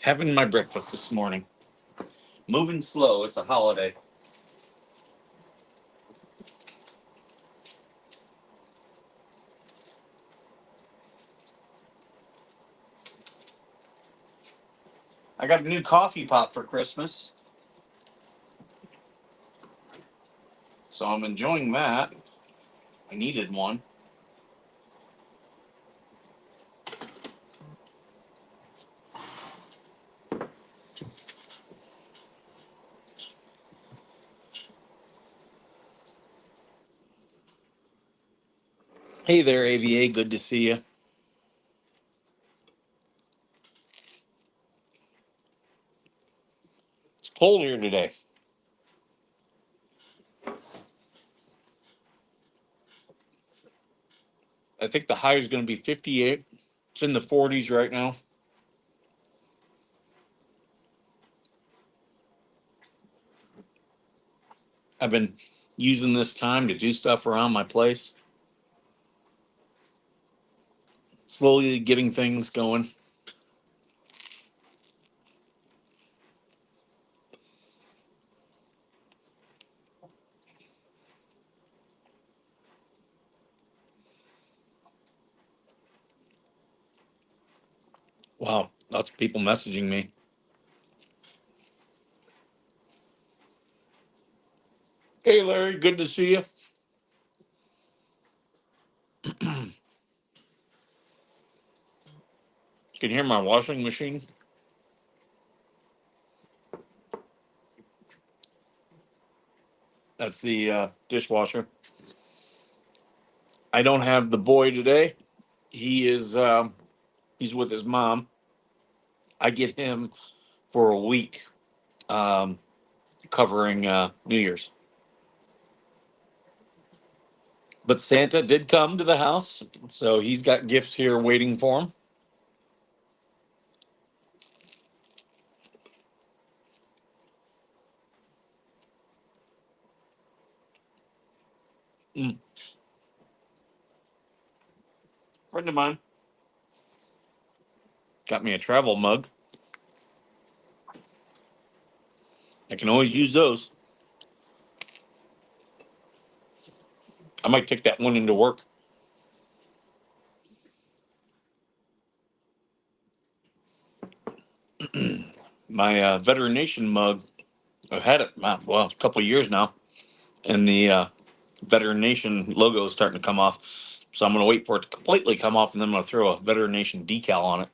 Having my breakfast this morning. Moving slow. It's a holiday. I got a new coffee pot for Christmas, so I'm enjoying that. I needed one. Hey there, AVA. Good to see you. It's cold here today. I think the high is going to be 58. It's in the 40s right now. I've been using this time to do stuff around my place, slowly getting things going. Wow, lots of people messaging me. Hey, Larry. Good to see you. You can hear my washing machine. That's the dishwasher. I don't have the boy today. He is he's with his mom. I get him for a week, um, covering New Year's. But Santa did come to the house, so he's got gifts here waiting for him. Mm. Friend of mine got me a travel mug. I can always use those. I might take that one into work. My Veteran Nation mug, I've had it well a couple of years now, and the Veteran Nation logo is starting to come off. So I'm going to wait for it to completely come off, and then I'm going to throw a Veteran Nation decal on it.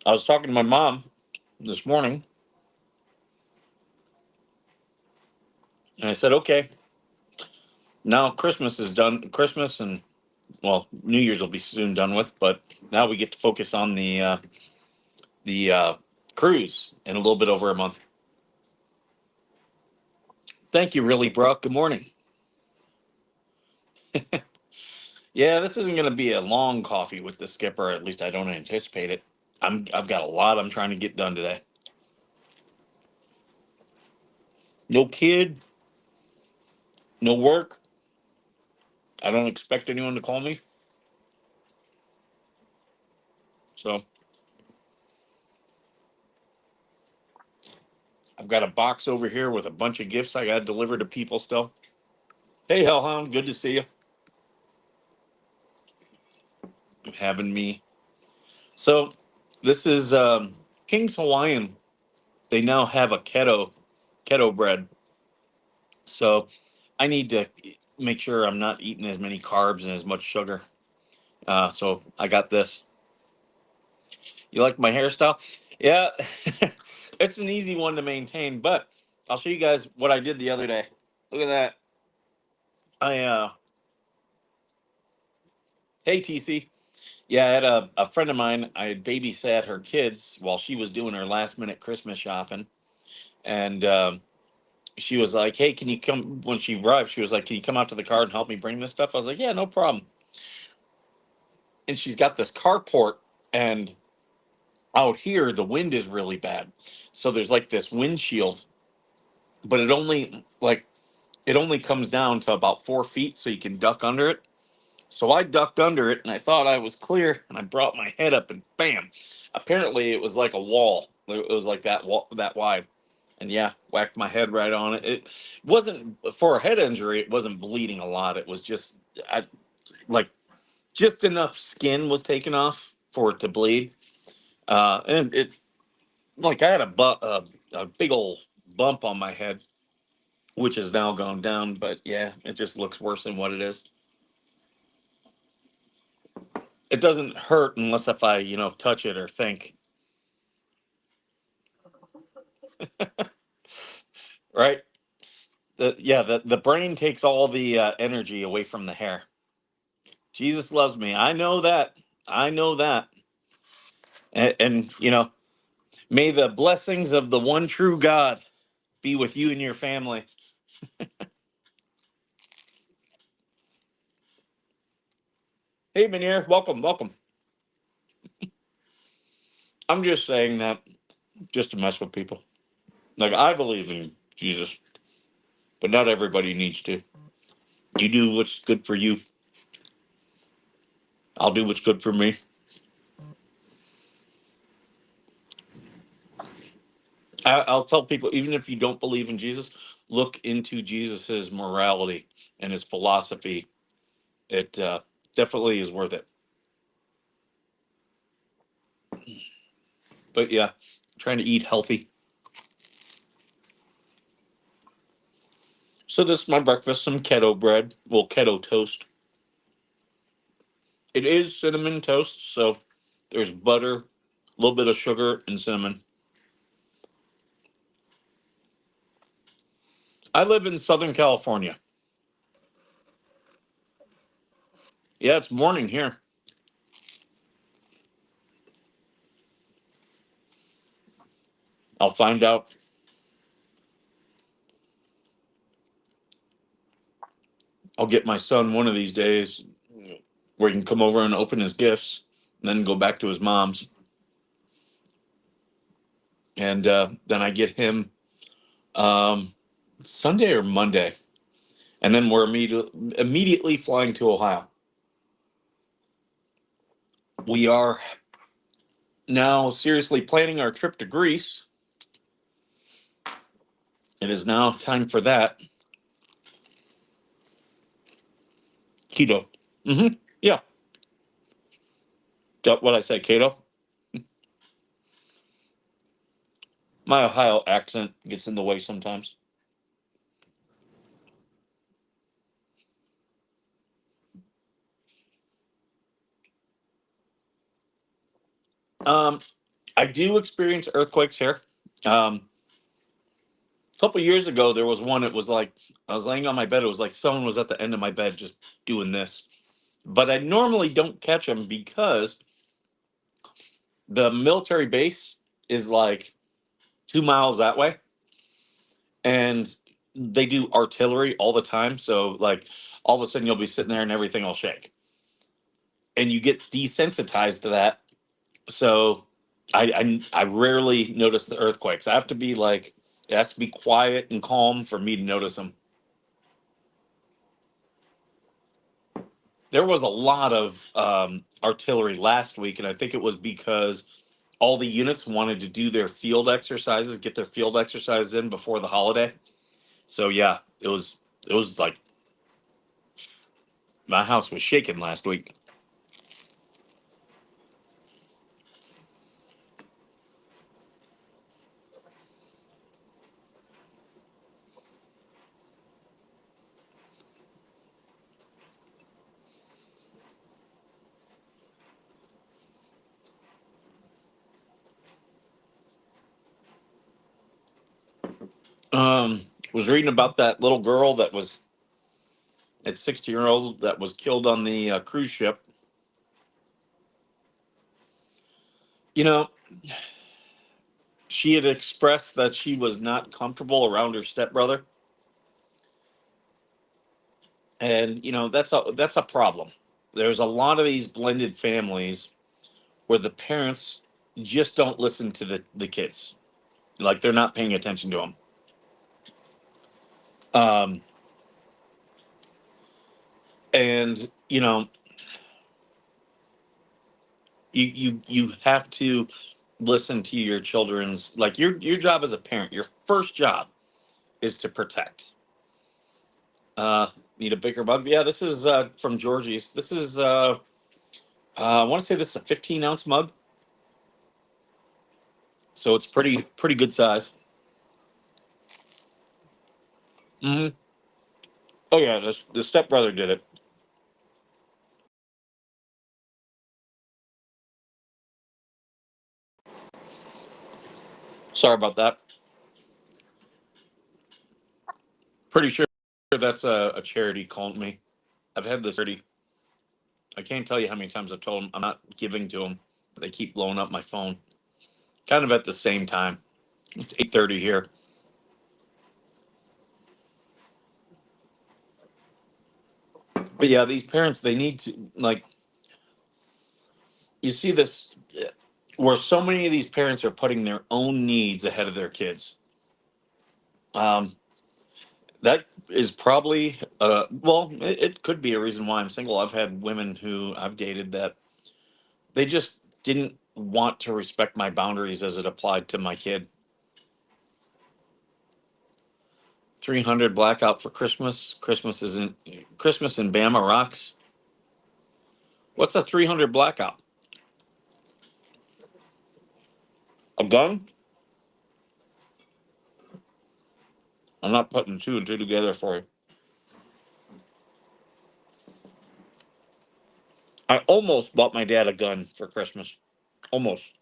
I was talking to my mom this morning, and I said, "Okay, now Christmas is done. Christmas and well, New Year's will be soon done with, but now we get to focus on the cruise in a little bit over a month." Thank you, really, Brooke. Good morning. Yeah, this isn't going to be a long coffee with the skipper. At least I don't anticipate it. I've got a lot I'm trying to get done today. No kid, no work. I don't expect anyone to call me. So I've got a box over here with a bunch of gifts I got to deliver to people still. Hey, Hellhound, good to see you. Having me. So this is King's Hawaiian. They now have a keto bread. So I need to make sure I'm not eating as many carbs and as much sugar. So I got this. You like my hairstyle? Yeah, it's an easy one to maintain, but I'll show you guys what I did the other day. Look at that. I Hey TC. Yeah, I had a friend of mine. I had babysat her kids while she was doing her last minute Christmas shopping, and she was like, "Hey, can you come?" When she arrived, she was like, "Can you come out to the car and help me bring this stuff?" I was like, "Yeah, no problem." And she's got this carport, and out here the wind is really bad, so there's like this windshield, but it only comes down to about 4 feet, so you can duck under it. So I ducked under it and I thought I was clear and I brought my head up and bam. Apparently it was like a wall. It was like that wall that wide. And yeah, whacked my head right on it. It wasn't for a head injury, it wasn't bleeding a lot. It was just like just enough skin was taken off for it to bleed. And it like I had a big old bump on my head, which has now gone down, but yeah, it just looks worse than what it is. It doesn't hurt unless if I, touch it or think, right? The brain takes all the energy away from the hair. Jesus loves me. I know that. I know that. And may the blessings of the one true God be with you and your family. Hey, Manir, welcome, welcome. I'm just saying that just to mess with people. Like, I believe in Jesus, but not everybody needs to. You do what's good for you. I'll do what's good for me. I'll tell people, even if you don't believe in Jesus, look into Jesus's morality and his philosophy. It definitely is worth it. But yeah, trying to eat healthy. So this is my breakfast: some keto bread, well, keto toast. It is cinnamon toast, so there's butter, a little bit of sugar, and cinnamon. I live in Southern California. Yeah, it's morning here. I'll find out. I'll get my son one of these days where he can come over and open his gifts, and then go back to his mom's. And then I get him um, Sunday or Monday, and then we're immediately flying to Ohio. We are now seriously planning our trip to Greece. It is now time for that. Keto. Yeah. What I say, keto. My Ohio accent gets in the way sometimes. Um, I do experience earthquakes here. A couple years ago, there was one. It was like I was laying on my bed. It was like someone was at the end of my bed just doing this. But I normally don't catch them because the military base is like 2 miles that way, and they do artillery all the time. So like all of a sudden you'll be sitting there and everything will shake, and you get desensitized to that. So I rarely notice the earthquakes. I have to be like it has to be quiet and calm for me to notice them. There was a lot of artillery last week, and I think it was because all the units wanted to do their field exercises, get their field exercises in before the holiday. So yeah, it was like my house was shaking last week. Um, was reading about that little girl that 60-year-old that was killed on the cruise ship. You know, she had expressed that she was not comfortable around her stepbrother, and that's a problem. There's a lot of these blended families where the parents just don't listen to the kids, like they're not paying attention to them. Um, and You have to listen to your children's, like your job as a parent. Your first job is to protect. Uh, Need a bigger mug? Yeah, this is from Georgie's. This is I want to say this is a 15-ounce mug, so it's pretty good size. Hmm. Oh yeah, the stepbrother did it. Sorry about that. Pretty sure that's a charity calling me. I've had this charity. I can't tell you how many times I've told them I'm not giving to them. They keep blowing up my phone. Kind of at the same time. It's 8:30 here. But yeah, these parents, they need to, like, you see this where so many of these parents are putting their own needs ahead of their kids. Um, that is probably well, it could be a reason why I'm single. I've had women who I've dated that they just didn't want to respect my boundaries as it applied to my kid. 300 blackout for Christmas. Christmas in Bama rocks. What's a 300 blackout? A gun? I'm not putting two and two together for you. I almost bought my dad a gun for Christmas. Almost.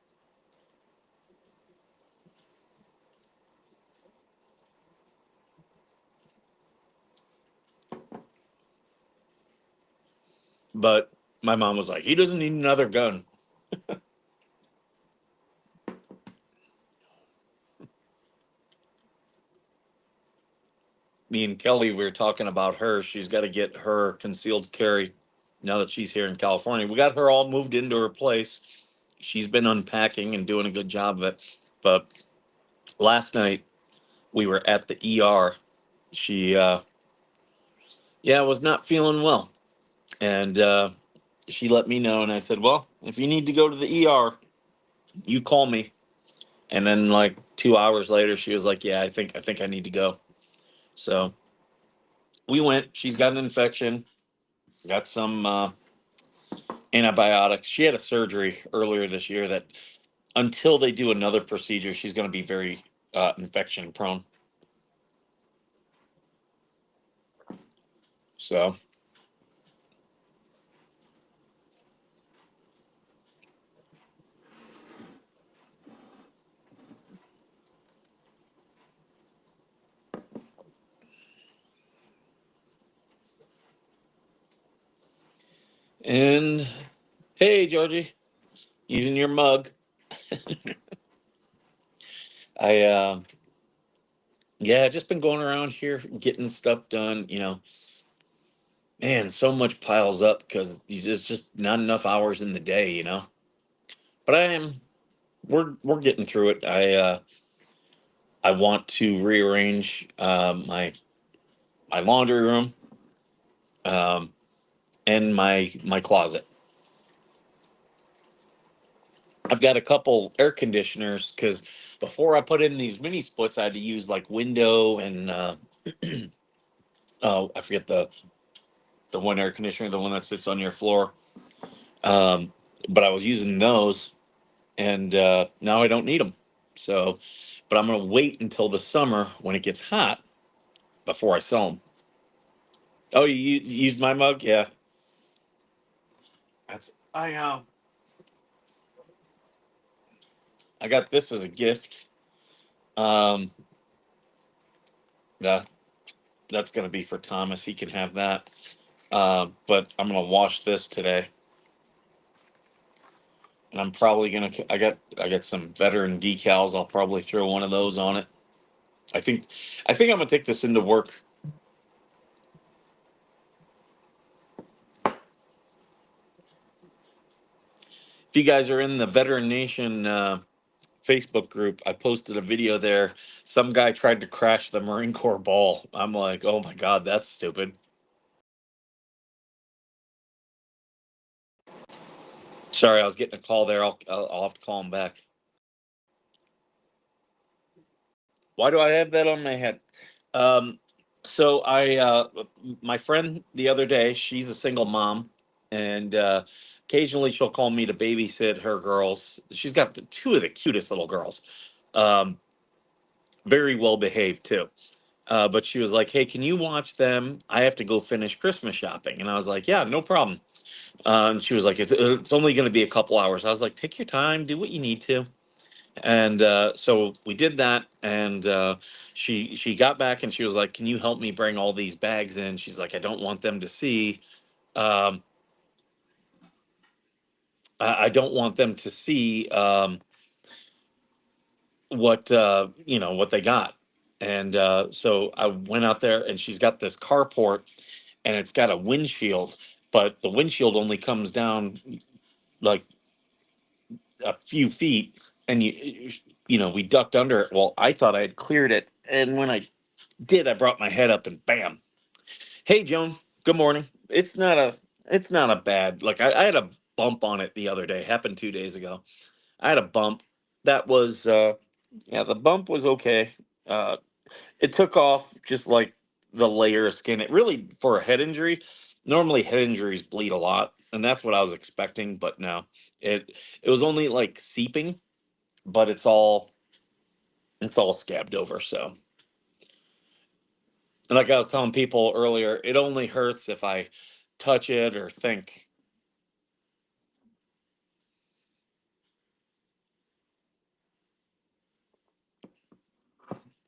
But my mom was like, he doesn't need another gun. Me and Kelly, we were talking about her. She's got to get her concealed carry now that she's here in California. We got her all moved into her place. She's been unpacking and doing a good job of it. But last night we were at the ER. She, yeah, was not feeling well. And she let me know. And I said, well, if you need to go to the ER, you call me. And then like 2 hours later, she was like, yeah, I think I need to go. So we went. She's got an infection, got some antibiotics. She had a surgery earlier this year that until they do another procedure, she's going to be very infection prone. So, and hey, Georgie, using your mug. I, yeah, just been going around here getting stuff done. Man, so much piles up because there's just not enough hours in the day. But we're getting through it. I want to rearrange my laundry room, um, and my closet. I've got a couple air conditioners because before I put in these mini splits, I had to use like window and oh, I forget the one air conditioner, the one that sits on your floor. Um, but I was using those, and now I don't need them. So, but I'm gonna wait until the summer when it gets hot before I sell them. Oh, you used my mug? Yeah, that's I got this as a gift. Um, yeah, that's gonna be for Thomas. He can have that. But I'm gonna wash this today, and I'm probably gonna. I got some veteran decals. I'll probably throw one of those on it. I think I'm gonna take this into work. If you guys are in the Veteran Nation Facebook group, I posted a video there. Some guy tried to crash the Marine Corps ball. I'm like, oh my god, that's stupid. Sorry, I was getting a call there. I'll have to call him back. Why do I have that on my head? Um, so my friend the other day, she's a single mom, and occasionally she'll call me to babysit her girls. She's got two of the cutest little girls, um, very well behaved too. But she was like, "Hey, can you watch them? I have to go finish Christmas shopping." And I was like, "Yeah, no problem." And she was like, "It's only going to be a couple hours." I was like, "Take your time, do what you need to." And so we did that, and she got back and she was like, "Can you help me bring all these bags in?" She's like, "I don't want them to see. Um, I don't want them to see what what they got." And so I went out there, and she's got this carport, and it's got a windshield, but the windshield only comes down like a few feet, and we ducked under it. Well, I thought I had cleared it, and when I did, I brought my head up, and bam. Hey, Joan. Good morning. It's not a bad, like, I had a bump on it the other day. Happened 2 days ago. I had a bump that was yeah, the bump was okay. Uh it took off just like the layer of skin. It really, for a head injury, normally head injuries bleed a lot, and that's what I was expecting, but no. It was only like seeping, but it's all scabbed over, so. And like I was telling people earlier, it only hurts if I touch it or think.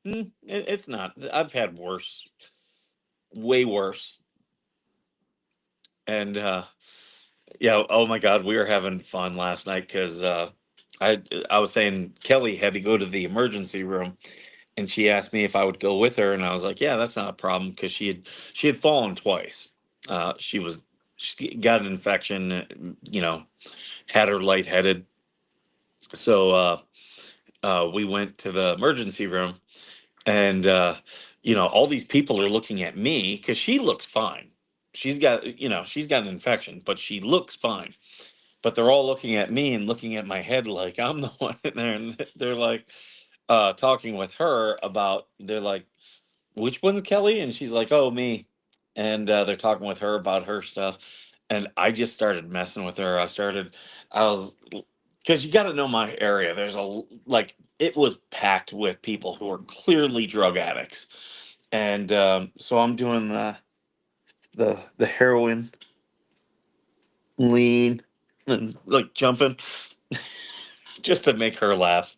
It's not. I've had worse, way worse. And yeah, oh my God, we were having fun last night because I I was saying Kelly had to go to the emergency room, and she asked me if I would go with her, and I was like, yeah, that's not a problem, because she had fallen twice. She got an infection, had her lightheaded. So we went to the emergency room, and all these people are looking at me because she looks fine. She's got an infection, but she looks fine. But they're all looking at me and looking at my head like I'm the one in there, and they're like talking with her about. They're like, which one's Kelly? And she's like, oh, me. And they're talking with her about her stuff. And I just started messing with her. I was, because you got to know my area. Like, it was packed with people who are clearly drug addicts. And so I'm doing the heroin lean and like jumping just to make her laugh.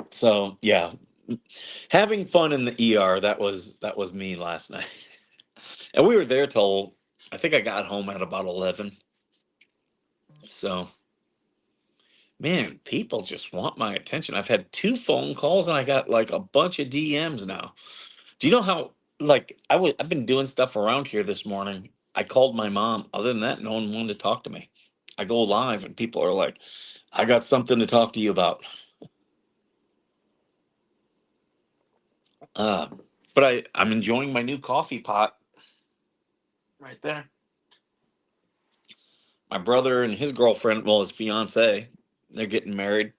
So yeah, having fun in the ER. That was me last night. And we were there till, I think I got home at about 11. So, man, people just want my attention. I've had two phone calls, and I got like a bunch of DMs now. Do you know how, like, I've been doing stuff around here this morning. I called my mom. Other than that, no one wanted to talk to me. I go live, and people are like, I got something to talk to you about. Uh, but I'm enjoying my new coffee pot right there. My brother and his girlfriend, well, his fiance, they're getting married.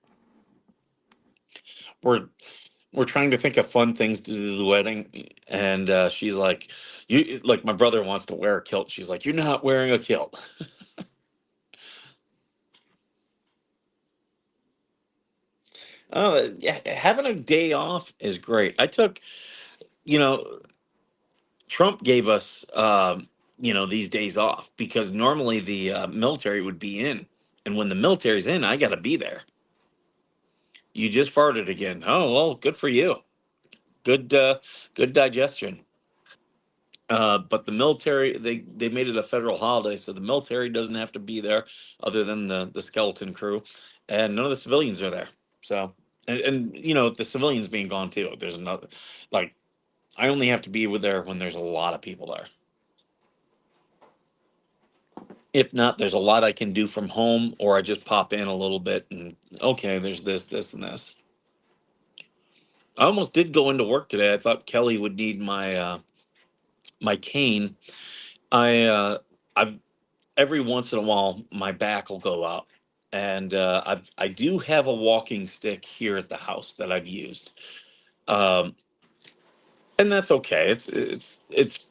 We're trying to think of fun things to do the wedding, and she's like, "You like my brother wants to wear a kilt." She's like, "You're not wearing a kilt." Oh, yeah, having a day off is great. You know, Trump gave us, these days off because normally the military would be in, and when the military's in, I got to be there. You just farted again. Oh well, good for you. Good, good digestion. But the military, they made it a federal holiday, so the military doesn't have to be there, other than the skeleton crew, and none of the civilians are there. So, and the civilians being gone too. There's another, like, I only have to be with there when there's a lot of people there. If not, there's a lot I can do from home, or I just pop in a little bit, and okay, there's this, and this. I almost did go into work today. I thought Kelly would need my cane. I I've every once in a while my back will go out, and I do have a walking stick here at the house that I've used, um, and that's okay. It's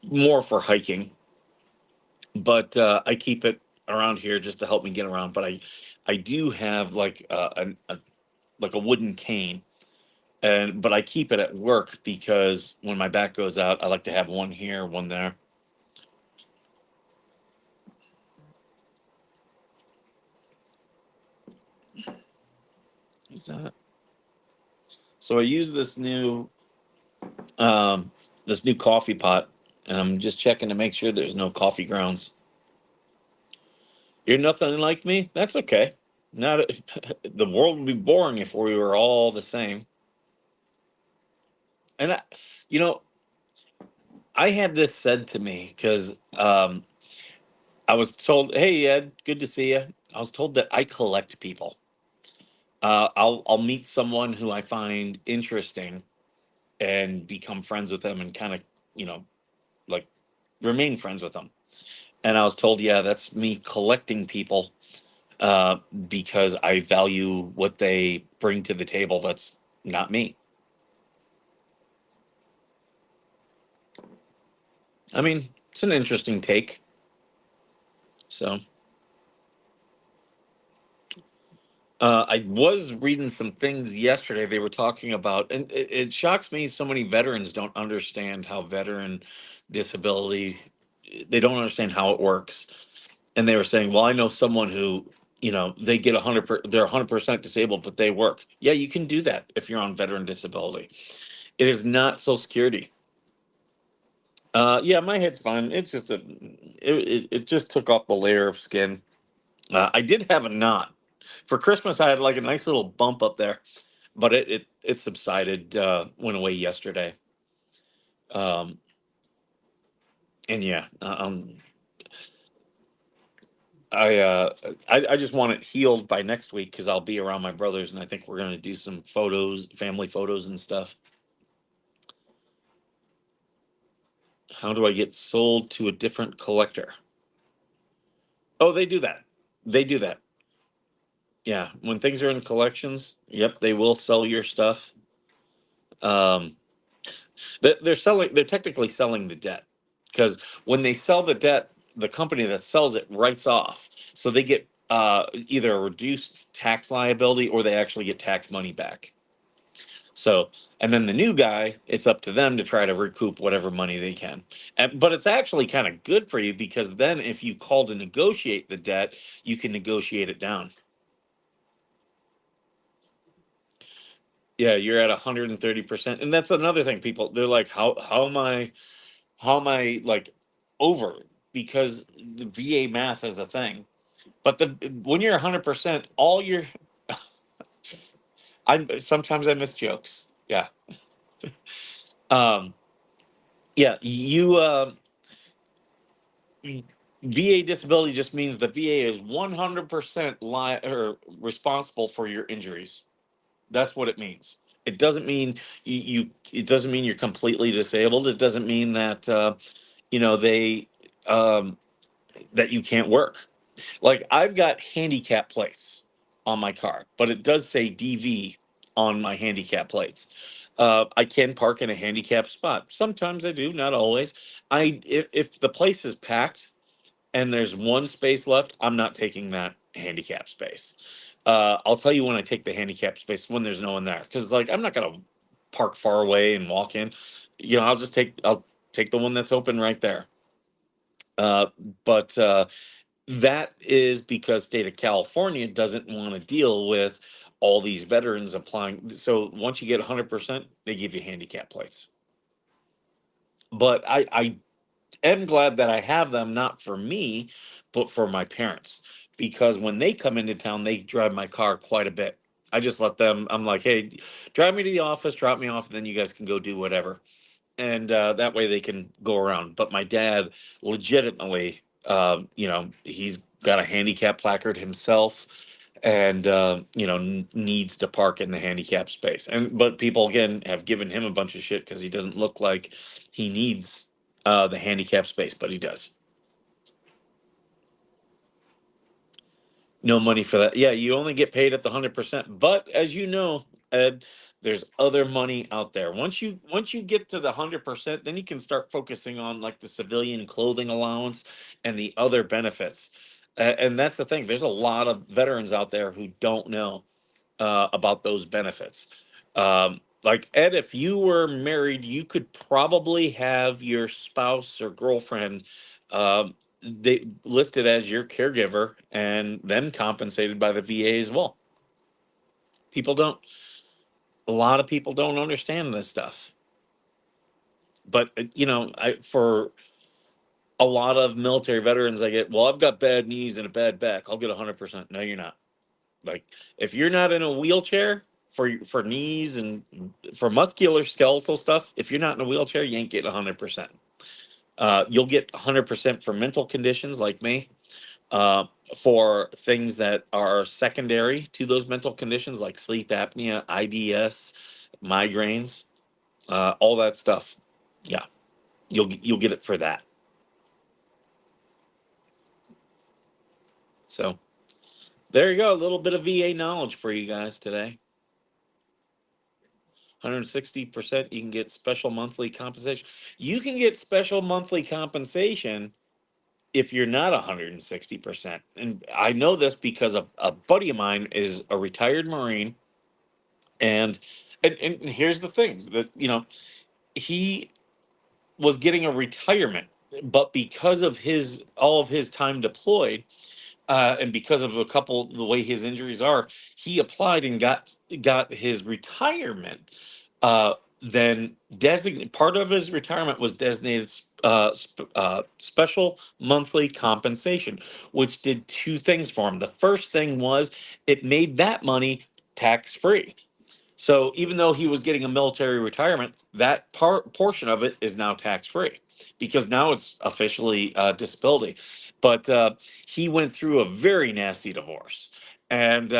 more for hiking, but I keep it around here just to help me get around. But I do have like like a wooden cane, and but I keep it at work because when my back goes out, I like to have one here, one there. Is that so? I use um, this new coffee pot, and I'm just checking to make sure there's no coffee grounds. You're nothing like me. That's okay. Not the world would be boring if we were all the same. And you know, I had this said to me because I was told, "Hey Ed, good to see you." I was told that I collect people. I'll meet someone who I find interesting and become friends with them and kind of, you know, like remain friends with them. And I was told, yeah, that's me collecting people uh, because I value what they bring to the table. That's not me. I mean, it's an interesting take. So I was reading some things yesterday. They were talking about, and it shocks me so many veterans don't understand how veteran disability. They don't understand how it works, and they were saying, "Well, I know someone who, they get 100, they're 100% disabled, but they work." Yeah, you can do that if you're on veteran disability. It is not Social Security. Yeah, my head's fine. It's just it just took off the layer of skin. I did have a knot for Christmas. I had like a nice little bump up there, but it subsided, went away yesterday. Um, and yeah, I just want it healed by next week because I'll be around my brothers, and I think we're gonna do some photos, family photos and stuff. How do I get sold to a different collector? Oh, they do that. They do that. Yeah, when things are in collections, yep, they will sell your stuff. Um, they're selling. They're technically selling the debt because when they sell the debt, the company that sells it writes off, so they get either a reduced tax liability or they actually get tax money back. So, and then the new guy, it's up to them to try to recoup whatever money they can. But it's actually kind of good for you because then if you call to negotiate the debt, you can negotiate it down. Yeah, you're at 130%. And that's another thing. People, they're like, how am I like over? Because the VA math is a thing. But the when you're 100%, all your I sometimes I miss jokes. Yeah. Um, yeah, VA disability just means the VA is 100% or responsible for your injuries. That's what it means. It doesn't mean it doesn't mean you're completely disabled. It doesn't mean that they um that you can't work. Like I've got handicap plates on my car, but it does say DV on my handicap plates. I can park in a handicap spot. Sometimes I do, not always. If the place is packed and there's one space left, I'm not taking that handicap space. I'll tell you when I take the handicap space when there's no one there, because like I'm not gonna park far away and walk in. I'll take the one that's open right there. Uh, but that is because state of California doesn't want to deal with all these veterans applying. So once you get 100%, they give you handicap plates. But I am glad that I have them, not for me, but for my parents, because when they come into town, they drive my car quite a bit. I just let them. I'm like, hey, drive me to the office, drop me off, and then you guys can go do whatever. And that way they can go around. But my dad, legitimately, he's got a handicap placard himself, and needs to park in the handicap space. And but people again have given him a bunch of shit because he doesn't look like he needs the handicap space, but he does. No money for that. Yeah, you only get paid at the 100%. But as you know, Ed, there's other money out there. Once you get to the 100%, then you can start focusing on like the civilian clothing allowance and the other benefits. And that's the thing. There's a lot of veterans out there who don't know about those benefits. Like Ed, if you were married, you could probably have your spouse or girlfriend they listed as your caregiver and then compensated by the VA as well. People don't. A lot of people don't understand this stuff. But I for a lot of military veterans, I get, well, I've got bad knees and a bad back. I'll get 100%. No, you're not. Like if you're not in a wheelchair for knees and for muscular skeletal stuff, if you're not in a wheelchair, you ain't getting 100%. You'll get 100% for mental conditions like me, uh, for things that are secondary to those mental conditions like sleep apnea, IBS, migraines, all that stuff. Yeah, you'll get it for that. So there you go, a little bit of VA knowledge for you guys today. 160%, you can get special monthly compensation. You can get special monthly compensation if you're not 160%. And I know this because a buddy of mine is a retired Marine. And and here's the things that, he was getting a retirement, but because of his all of his time deployed, and because of a couple the way his injuries are, he applied and got his retirement. Then designate part of his retirement was designated special monthly compensation, which did two things for him. The first thing was it made that money tax free. So even though he was getting a military retirement, that portion of it is now tax free because now it's officially disability. But he went through a very nasty divorce, and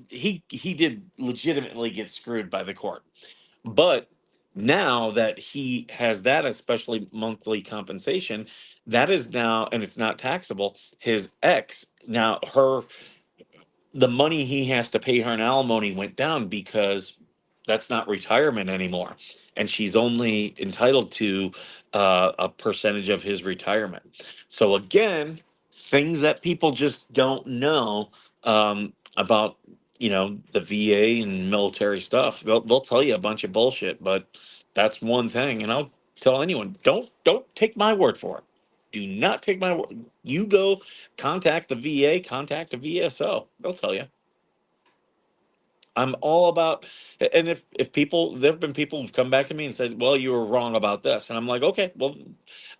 he did legitimately get screwed by the court. But now that he has that especially monthly compensation, that is now, and it's not taxable. His ex now her the money he has to pay her in alimony went down because that's not retirement anymore. And she's only entitled to a percentage of his retirement. So, again, things that people just don't know about, the VA and military stuff. They'll tell you a bunch of bullshit, but that's one thing. And I'll tell anyone, don't take my word for it. Do not take my word. You go contact the VA, contact the VSO. They'll tell you. I'm all about, and if people, there have been people who've come back to me and said, "Well, you were wrong about this," and I'm like, "Okay, well,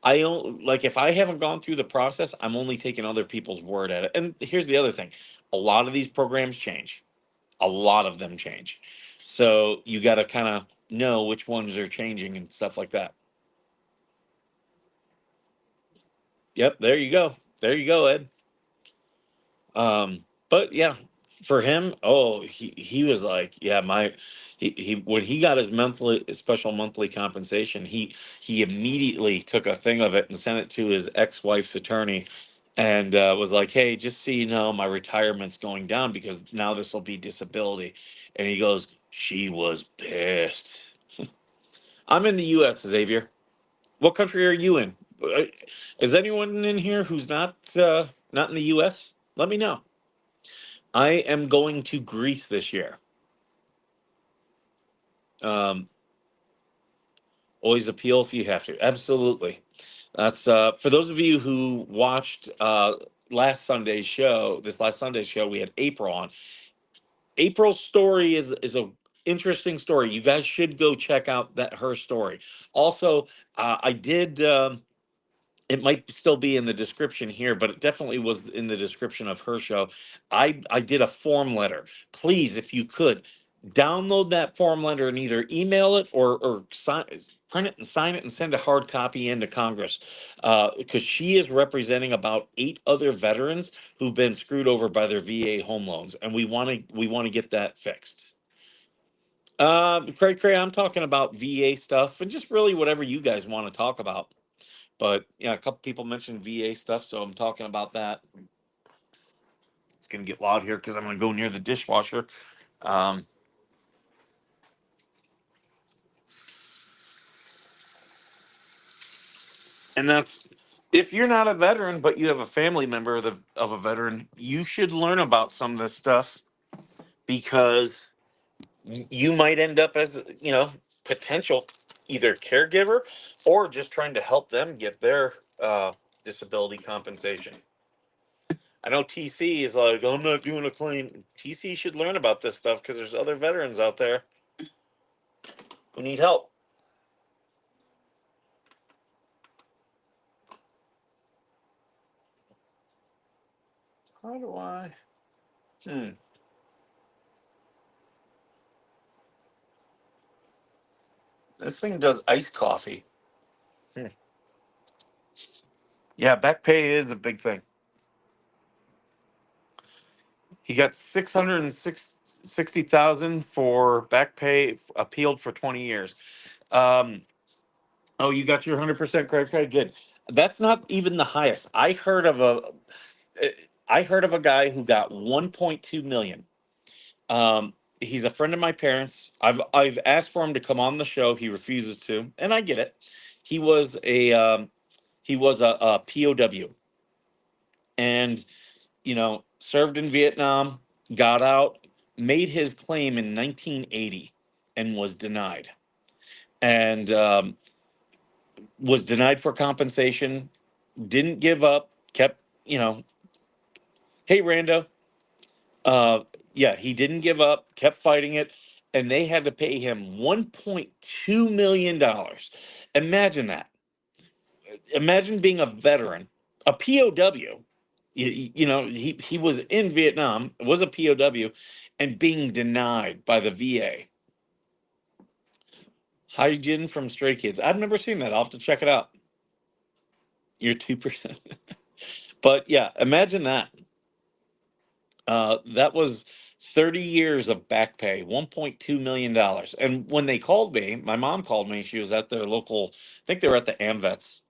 I don't like if I haven't gone through the process, I'm only taking other people's word at it." And here's the other thing: a lot of these programs change. A lot of them change, so you got to kind of know which ones are changing and stuff like that. Yep, there you go. There you go, Ed. But yeah, for him, oh, he was like, yeah, he when he got his monthly special monthly compensation, he immediately took a thing of it and sent it to his ex-wife's attorney, and was like, hey, just so you know, my retirement's going down because now this will be disability, and he goes, she was pissed. I'm in the U.S., Xavier. What country are you in? Is anyone in here who's not in the U.S.? Let me know. I am going to Greece this year. Um, Always appeal if you have to. Absolutely. That's for those of you who watched this last Sunday's show, we had April on. April's story is a interesting story. You guys should go check out that her story. Also, I did. It might still be in the description here, but it definitely was in the description of her show. I did a form letter. Please, if you could, download that form letter and either email it or print it and sign it and send a hard copy into Congress, because she is representing about 8 other veterans who've been screwed over by their VA home loans, and we want to get that fixed. Cray, I'm talking about VA stuff and just really whatever you guys want to talk about. But yeah, a couple people mentioned VA stuff, so I'm talking about that. going to get loud here because I'm going to go near the dishwasher. Um, and that's if you're not a veteran, but you have a family member of a veteran, you should learn about some of this stuff because you might end up as, potential either caregiver or just trying to help them get their disability compensation. I know TC is like, I'm not doing a claim. TC should learn about this stuff because there's other veterans out there who need help. How do I? Hmm. This thing does iced coffee. Hmm. Yeah, back pay is a big thing. He got 660,000 for back pay appealed for 20 years. Um, oh, you got your 100% credit card. Good. That's not even the highest. I heard of a guy who got 1.2 million. He's a friend of my parents. I've asked for him to come on the show. He refuses to, and I get it. He was a POW, and served in Vietnam, got out, made his claim in 1980, and was denied, and was denied for compensation. Didn't give up. Kept, hey Rando, yeah, he didn't give up. Kept fighting it, and they had to pay him $1.2 million. Imagine that. Imagine being a veteran, a POW. He was in Vietnam, was a POW, and being denied by the VA. Hygiene from Stray Kids. I've never seen that. I'll have to check it out. You're 2%. But yeah, imagine that. That was 30 years of back pay, $1.2 million. And when they called me, my mom called me. She was at their local, I think they were at the AMVETS,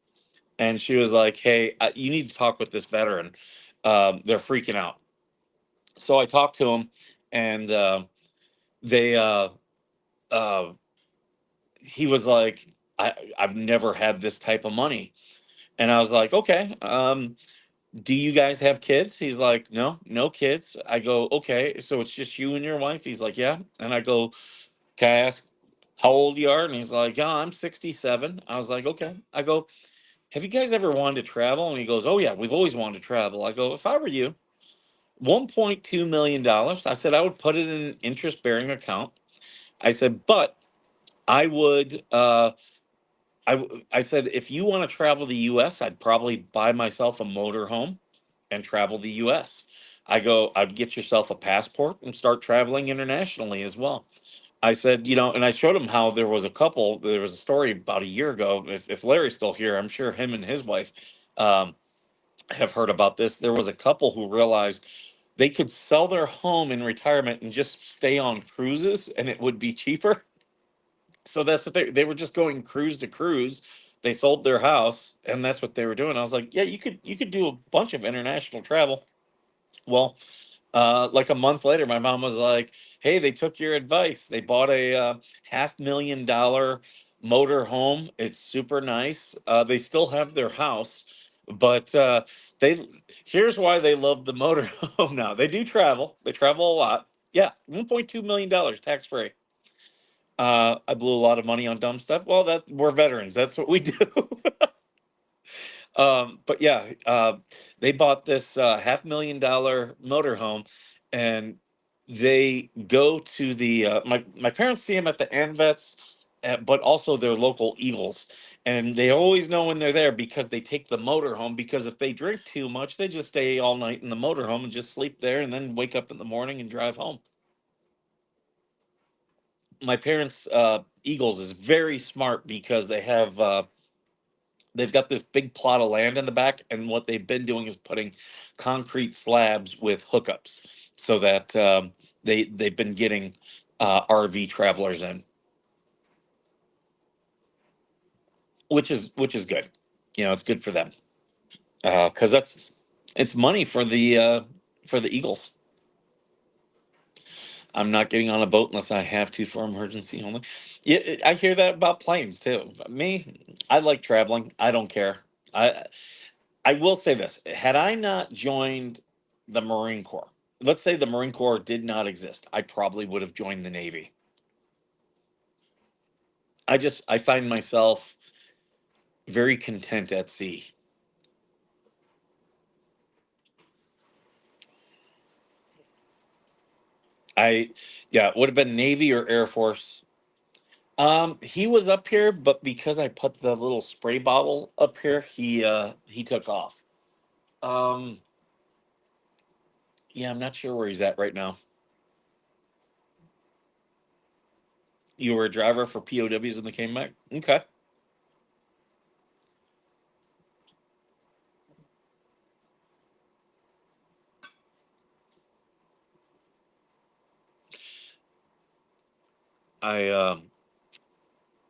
and she was like, "Hey, you need to talk with this veteran. They're freaking out." So I talked to him, and they uh, he was like, I've never had this type of money. And I was like, okay, do you guys have kids? He's like, no, no kids. I go, okay, so it's just you and your wife? He's like, yeah. And I go, can I ask how old you are? And he's like, yeah, I'm 67. I was like, okay. I go, have you guys ever wanted to travel? And he goes, oh yeah, we've always wanted to travel. I go, if I were you, $1.2 million. I said I would put it in an interest bearing account. I said, but I would I said if you want to travel the US, I'd probably buy myself a motor home and travel the US. I go, I'd get yourself a passport and start traveling internationally as well. I said, and I showed him how there was a story about a year ago. If Larry's still here, I'm sure him and his wife um, have heard about this. There was a couple who realized they could sell their home in retirement and just stay on cruises and it would be cheaper. So that's what they were just going cruise to cruise. They sold their house and that's what they were doing. I was like, yeah, you could do a bunch of international travel. Well, like a month later, my mom was like, hey, they took your advice. They bought a $500,000 motor home. It's super nice. They still have their house, but they here's why they love the motor home now. They do travel. They travel a lot. Yeah, $1.2 million tax free. I blew a lot of money on dumb stuff. Well, that we're veterans. That's what we do. But yeah, they bought this $500,000 motorhome, and they go to the my parents see them at the ANVETS, but also their local Eagles, and they always know when they're there because they take the motorhome. Because if they drink too much, they just stay all night in the motorhome and just sleep there, and then wake up in the morning and drive home. My parents' Eagles is very smart because they've got this big plot of land in the back, and what they've been doing is putting concrete slabs with hookups so that they've been getting RV travelers in, which is good. It's good for them because it's money for the Eagles. I'm not getting on a boat unless I have to for emergency only. Yeah, I hear that about planes too. Me, I like traveling. I don't care. I I will say this: had I not joined the Marine Corps, let's say the Marine Corps did not exist, I probably would have joined the Navy. I find myself very content at sea. I Yeah, it would have been Navy or Air Force. He was up here, but because I put the little spray bottle up here, he took off. Um, yeah, I'm not sure where he's at right now. You were a driver for POWs and they came back. Okay.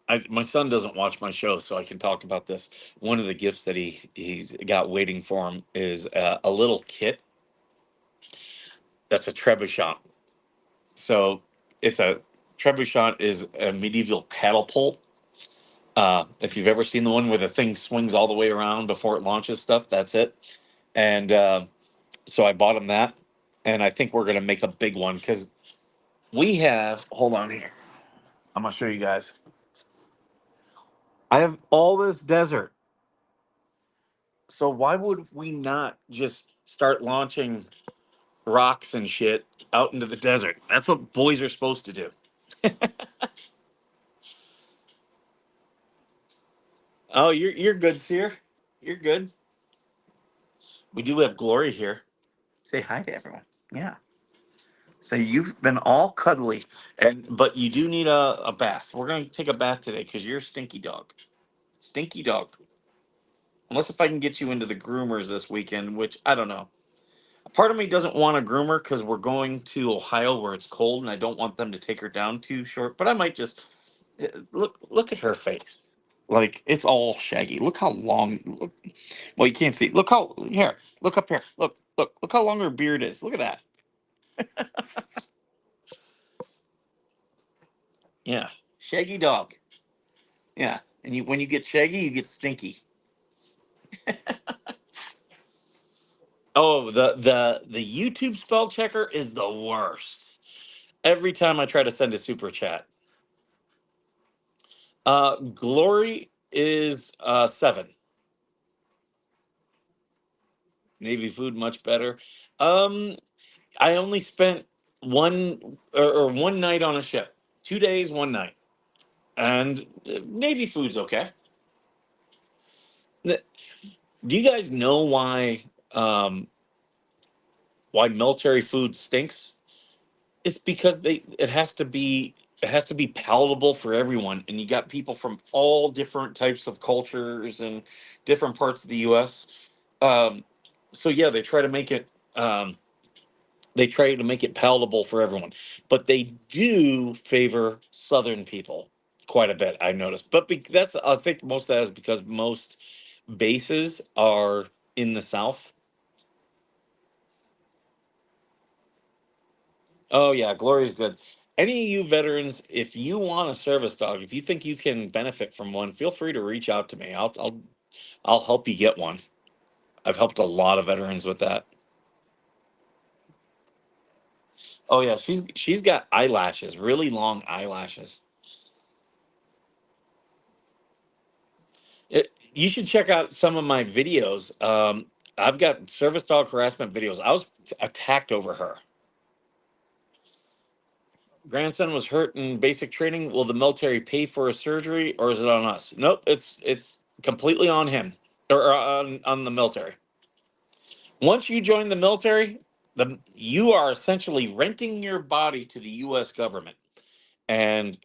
I my son doesn't watch my show, so I can talk about this. One of the gifts that he's got waiting for him is a little kit that's a trebuchet. So it's a trebuchet is a medieval catapult. If you've ever seen the one where the thing swings all the way around before it launches stuff, that's it. And so I bought him that, and I think we're gonna make a big one because we have. Hold on here. I'm gonna show you guys. I have all this desert. So why would we not just start launching rocks and shit out into the desert? That's what boys are supposed to do. Oh, you're good, Seer. You're good. We do have Glory here. Say hi to everyone. Yeah. So you've been all cuddly, and but you do need a bath. We're gonna take a bath today because you're a stinky dog. Stinky dog. Unless if I can get you into the groomers this weekend, which I don't know. A part of me doesn't want a groomer because we're going to Ohio where it's cold, and I don't want them to take her down too short. But I might just look at her face, like it's all shaggy. Look how long. Look, well, you can't see. Look how here. Look up here. Look how long her beard is. Look at that. Yeah, shaggy dog. Yeah, and you when you get shaggy, you get stinky. Oh, the YouTube spell checker is the worst. Every time I try to send a super chat, Glory is 7. Navy food much better. Um, I only spent or one night on a ship, 2 days, one night, and Navy food's okay. Do you guys know why military food stinks? It's because it has to be palatable for everyone, and you got people from all different types of cultures and different parts of the U.S. Um, so yeah, they try to make it palatable for everyone, but they do favor Southern people quite a bit. I noticed, but that's I think most of that is because most bases are in the South. Oh yeah, Glory's good. Any of you veterans, if you want a service dog, if you think you can benefit from one, feel free to reach out to me. I'll help you get one. I've helped a lot of veterans with that. Oh yeah, she's got eyelashes, really long eyelashes. You should check out some of my videos. I've got service dog harassment videos. I was attacked over her. Grandson was hurt in basic training. Will the military pay for a surgery, or is it on us? Nope, it's completely on him or on the military. Once you join the military, you are essentially renting your body to the U.S. government, and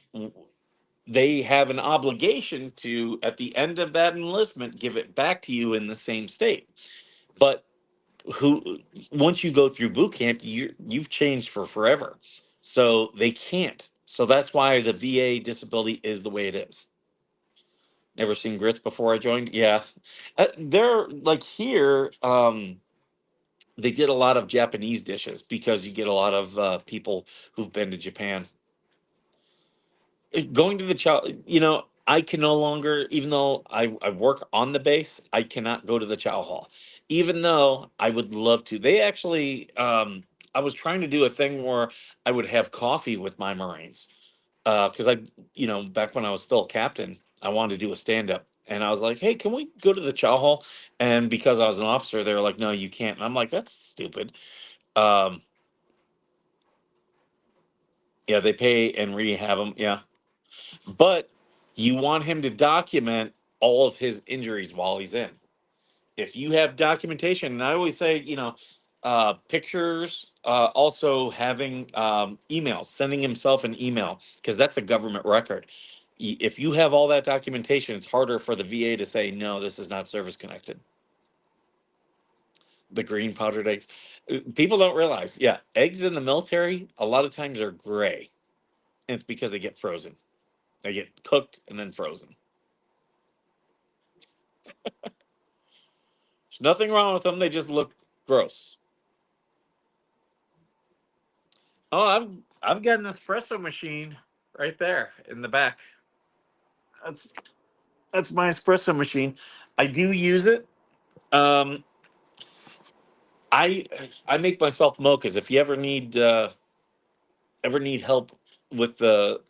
they have an obligation to, at the end of that enlistment, give it back to you in the same state. But who once you go through boot camp, you've changed for forever, so they can't. So that's why the VA disability is the way it is. Never seen grits before I joined. Yeah, they're like here. They did a lot of Japanese dishes because you get a lot of people who've been to Japan. Going to the chow, I can no longer, even though I work on the base, I cannot go to the chow hall, even though I would love to. They actually, I was trying to do a thing where I would have coffee with my Marines. Because back when I was still a captain, I wanted to do a stand up. And I was like, hey, can we go to the chow hall? And because I was an officer, they were like, no, you can't. And I'm like, that's stupid. Um, yeah, they pay and rehab them. Yeah. But you want him to document all of his injuries while he's in. If you have documentation, and I always say, pictures, also having emails, sending himself an email, because that's a government record. If you have all that documentation, it's harder for the VA to say, no, this is not service connected. The green powdered eggs. People don't realize, yeah, eggs in the military, a lot of times are gray. And it's because they get frozen. They get cooked and then frozen. There's nothing wrong with them. They just look gross. Oh, I've got an espresso machine right there in the back. That's that's my espresso machine. I do use it. Um, I I make myself mochas. If you ever need help with the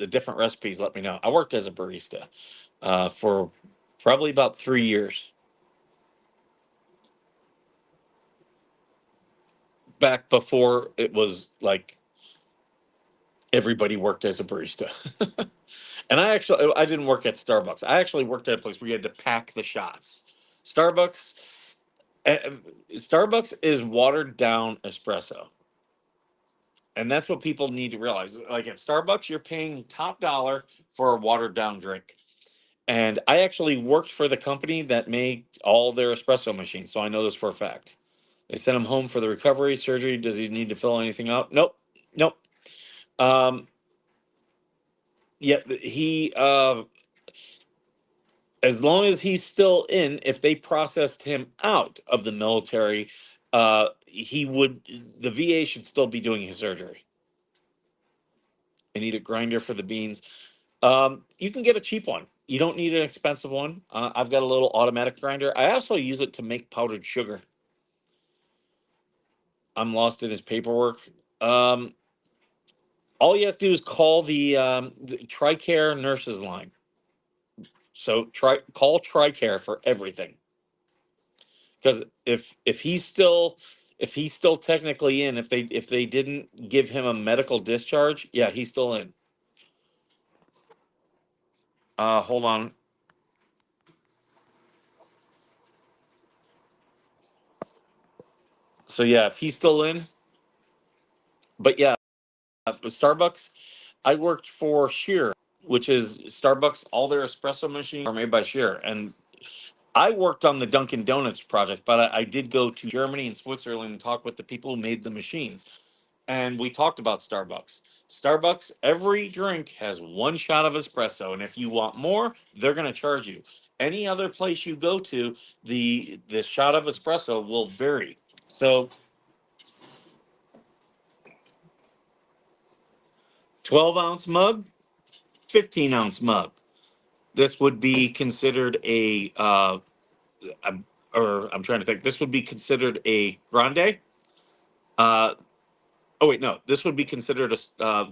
different recipes, let me know. I worked as a barista for probably about 3 years back before it was like everybody worked as a barista. And I didn't work at Starbucks. I actually worked at a place where you had to pack the shots. Starbucks eh, Starbucks is watered down espresso. And that's what people need to realize. Like at Starbucks, you're paying top dollar for a watered down drink. And I actually worked for the company that made all their espresso machines, so I know this for a fact. They sent him home for the recovery surgery. Does he need to fill anything out? Nope. Nope. Um, yeah, he as long as he's still in, if they processed him out of the military, the VA should still be doing his surgery. I need a grinder for the beans. You can get a cheap one. You don't need an expensive one. I've got a little automatic grinder. I also use it to make powdered sugar. I'm lost in his paperwork. Um, all you have to do is call the TRICARE nurses line. So call TRICARE for everything. Because if he's still technically in, if they didn't give him a medical discharge, yeah, he's still in. Hold on. So yeah, if he's still in, but yeah, Starbucks. I worked for Shear, which is Starbucks. All their espresso machines are made by Shear, and I worked on the Dunkin' Donuts project, but I did go to Germany and Switzerland and talk with the people who made the machines. And we talked about Starbucks. Starbucks, every drink has one shot of espresso, and if you want more, they're going to charge you. Any other place you go to, the shot of espresso will vary. So, 12-ounce mug, 15-ounce mug. This would be considered or I'm trying to think. This would be considered a grande. Uh, oh wait, no, this would be considered a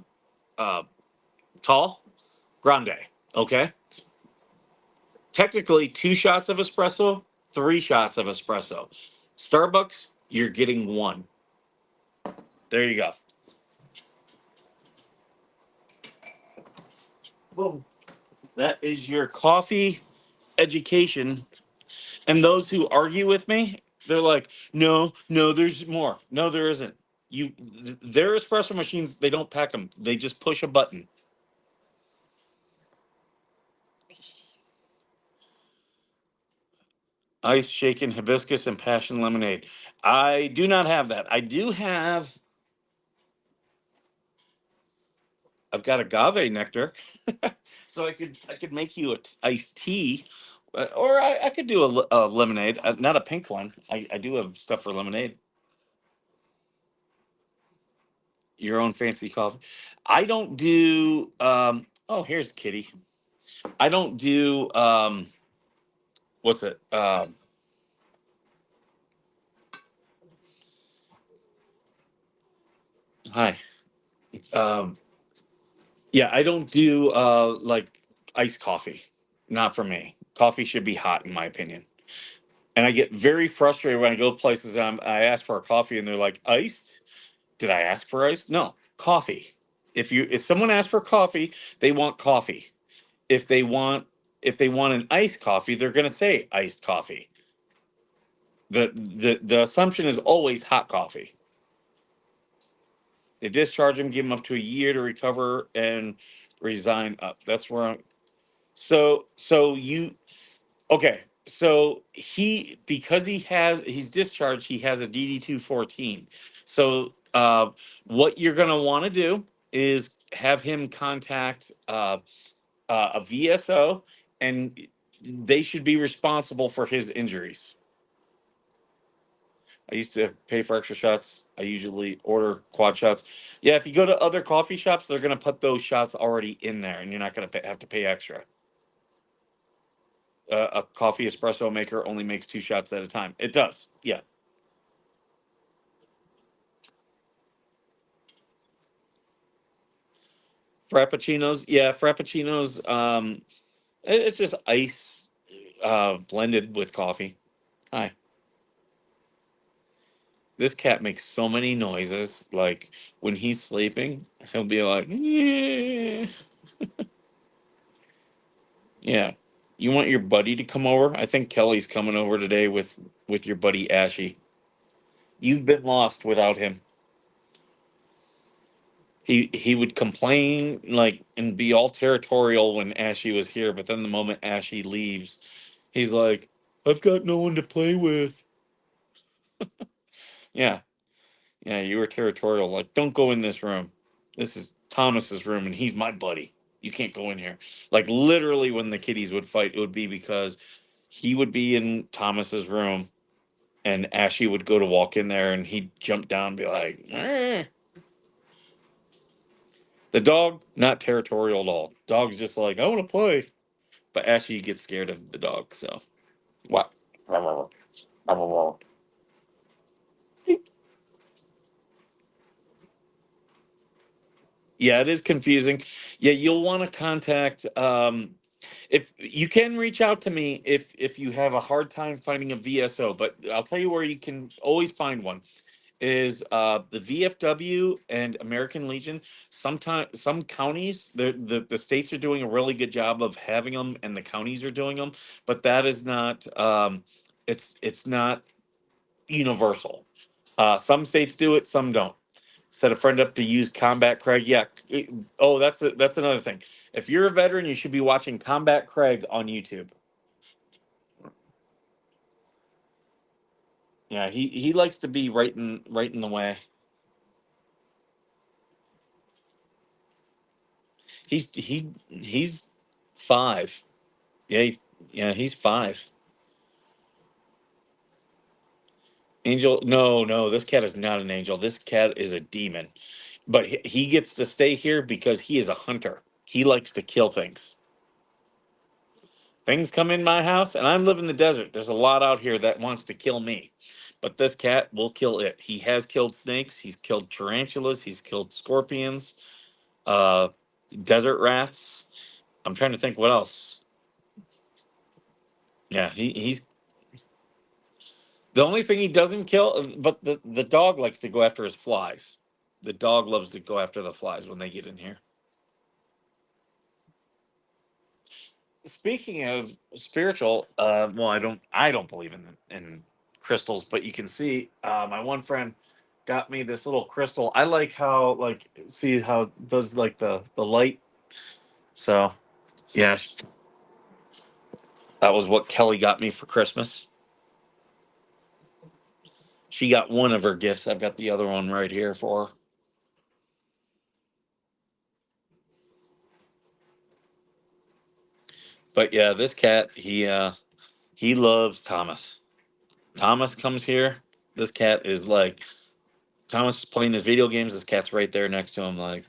tall grande. Okay, technically 2 shots of espresso, 3 shots of espresso. Starbucks, you're getting one. There you go. Boom. That is your coffee education. And those who argue with me, they're like, no, no, there's more. No, there isn't. Their espresso machines, they don't pack them. They just push a button. Ice shaken hibiscus and passion lemonade. I do not have that. I've got agave nectar. So I could make you a iced tea, Or I could do a lemonade, not a pink one. I do have stuff for lemonade. Your own fancy coffee. I don't do. Oh, here's Kitty. I don't do. What's it? Hi. Um, yeah, I don't do like iced coffee. Not for me. Coffee should be hot, in my opinion. And I get very frustrated when I go places and I ask for a coffee and they're like, iced? Did I ask for ice? No, coffee. If someone asks for coffee, they want coffee. If they want if they want an iced coffee, they're gonna say iced coffee. The assumption is always hot coffee. They discharge him, give him up to a year to recover and resign up. That's where I'm. So you okay? So because he's discharged, he has a DD 214. So what you're gonna want to do is have him contact a VSO, and they should be responsible for his injuries. I used to pay for extra shots. I usually order quad shots. Yeah, if you go to other coffee shops, they're going to put those shots already in there, and you're not going to have to pay extra. A coffee espresso maker only makes 2 shots at a time. It does. Yeah. Frappuccinos. Yeah, frappuccinos. It's just ice blended with coffee. Hi. This cat makes so many noises. Like when he's sleeping, he'll be like, yeah. Yeah. You want your buddy to come over? I think Kelly's coming over today with your buddy Ashy. You've been lost without him. He would complain like and be all territorial when Ashy was here, but then the moment Ashy leaves, he's like, I've got no one to play with. Yeah. Yeah, you were territorial. Like, don't go in this room. This is Thomas's room and he's my buddy. You can't go in here. Like literally when the kiddies would fight, it would be because he would be in Thomas's room and Ashley would go to walk in there and he'd jump down and be like, "Eh." The dog, not territorial at all. Dog's just like, I want to play. But Ashley gets scared of the dog. So, what? Yeah, it is confusing. Yeah, you'll want to contact if you can reach out to me if you have a hard time finding a VSO, but I'll tell you where you can always find one is the VFW and American Legion. Sometimes some counties, the states are doing a really good job of having them, and the counties are doing them, but that is not it's not universal. Some states do it, some don't. Set a friend up to use Combat Craig. Yeah. Oh, that's another thing. If you're a veteran, you should be watching Combat Craig on YouTube. Yeah, he likes to be right in the way. He's 5. Yeah, yeah, he's 5. Angel, no, no, this cat is not an angel. This cat is a demon. But he gets to stay here because he is a hunter. He likes to kill things. Things come in my house, and I live in the desert. There's a lot out here that wants to kill me. But this cat will kill it. He has killed snakes. He's killed tarantulas. He's killed scorpions, uh, desert rats. I'm trying to think what else. Yeah, he's the only thing he doesn't kill, but the dog likes to go after his flies. The dog loves to go after the flies when they get in here. Speaking of spiritual, well, I don't believe in crystals, but you can see my one friend got me this little crystal. I like how like see how it does like the light. So yeah, that was what Kelly got me for Christmas. She got one of her gifts. I've got the other one right here for her. But yeah, this cat, he loves Thomas. Thomas comes here. This cat is like Thomas is playing his video games. This cat's right there next to him, like,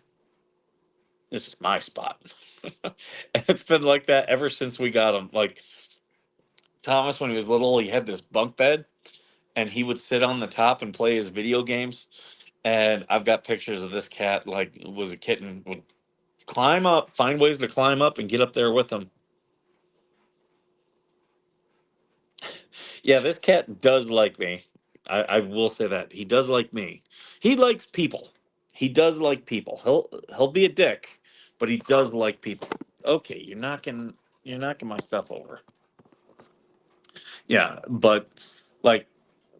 this is my spot. And it's been like that ever since we got him. Like Thomas, when he was little, he had this bunk bed and he would sit on the top and play his video games. And I've got pictures of this cat, like was a kitten, would climb up, find ways to climb up and get up there with him. Yeah, this cat does like me. I will say that. He does like me. He likes people. He does like people. He'll be a dick, but he does like people. Okay, you're knocking my stuff over. Yeah, but like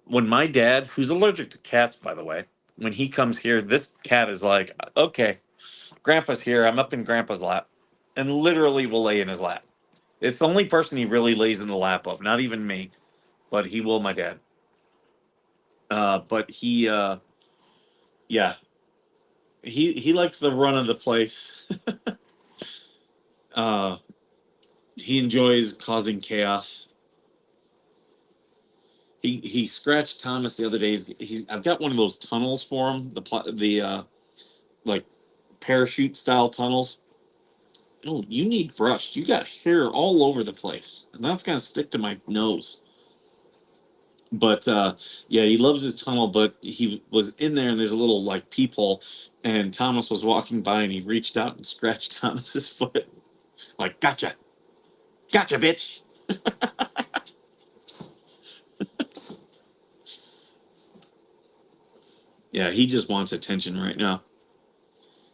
when my dad, who's allergic to cats, by the way, when he comes here, this cat is like, okay, Grandpa's here. I'm up in Grandpa's lap, and literally will lay in his lap. It's the only person he really lays in the lap of, not even me, but he will my dad. But yeah, he likes the run of the place. uh, he enjoys causing chaos. He scratched Thomas the other day. I've got one of those tunnels for him. The like parachute style tunnels. Oh, you need brushed. You got hair all over the place, and that's gonna stick to my nose. But yeah, he loves his tunnel. But he was in there, and there's a little like peephole, and Thomas was walking by, and he reached out and scratched Thomas's foot, like, "Gotcha, gotcha, bitch." Yeah, he just wants attention right now.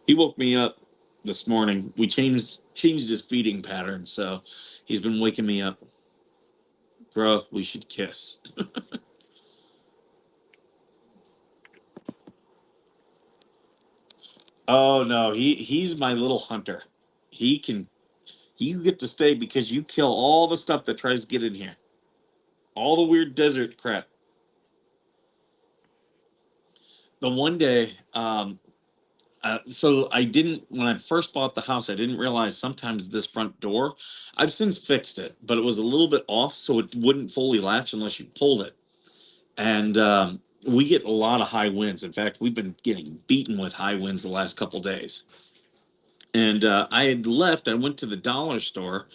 He woke me up this morning. We changed his feeding pattern, so he's been waking me up. Bro, we should kiss. Oh no, he's my little hunter. He can you get to stay because you kill all the stuff that tries to get in here. All the weird desert crap. The one day, so I didn't when I first bought the house, I didn't realize sometimes this front door, I've since fixed it, but it was a little bit off, so it wouldn't fully latch unless you pulled it. And we get a lot of high winds. In fact, we've been getting beaten with high winds the last couple days. And I had left. I went to the dollar store,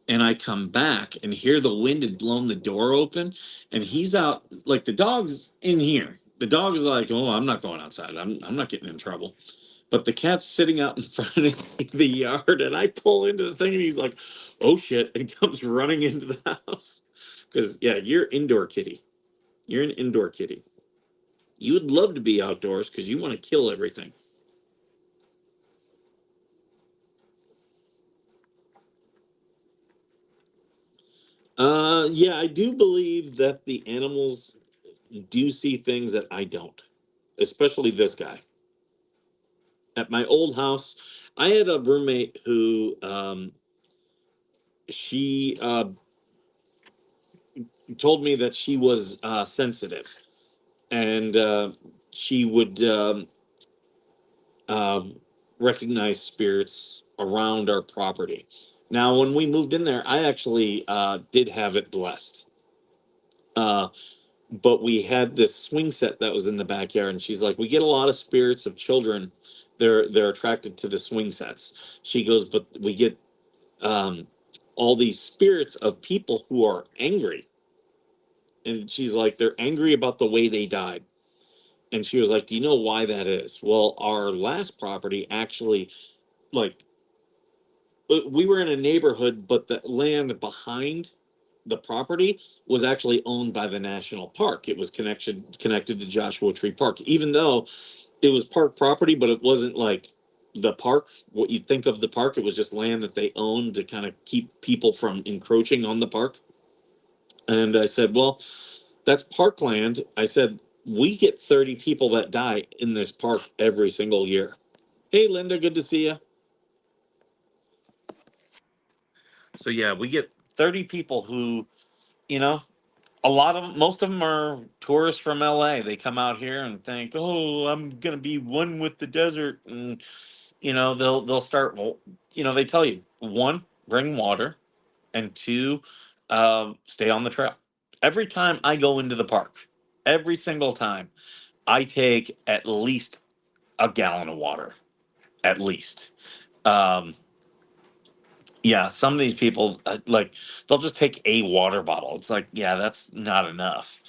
and I come back and hear the wind had blown the door open, and he's out like the dog's in here. The dog is like, "Oh, I'm not going outside. I'm not getting in trouble." But the cat's sitting out in front of the yard, and I pull into the thing, and he's like, "Oh shit!" and comes running into the house. Because yeah, you're indoor kitty. You're an indoor kitty. You would love to be outdoors because you want to kill everything. Yeah, I do believe that the animals do see things that I don't, especially this guy. At my old house, I had a roommate who she told me that she was sensitive and she would um, recognize spirits around our property. Now, when we moved in there, I actually did have it blessed. Uh, but we had this swing set that was in the backyard, and she's like, we get a lot of spirits of children. They're attracted to the swing sets. She goes, but we get um, all these spirits of people who are angry. And she's like, they're angry about the way they died. And she was like, do you know why that is? Well, our last property actually, like, we were in a neighborhood, but the land behind the property was actually owned by the national park. It was connected to Joshua Tree Park, even though it was park property, but it wasn't like the park. What you'd think of the park, it was just land that they owned to kind of keep people from encroaching on the park. And I said, well, that's parkland. I said, we get 30 people that die in this park every single year. Hey, Linda, good to see you. So yeah, we get 30 people who, you know, a lot of most of them are tourists from LA. They come out here and think, "Oh, I'm gonna be one with the desert," and they'll start. Well, they tell you one, bring water. and two, stay on the trail. Every time I go into the park, every single time, I take at least a gallon of water, at least. Um, yeah, some of these people like they'll just take a water bottle. It's like, yeah, that's not enough.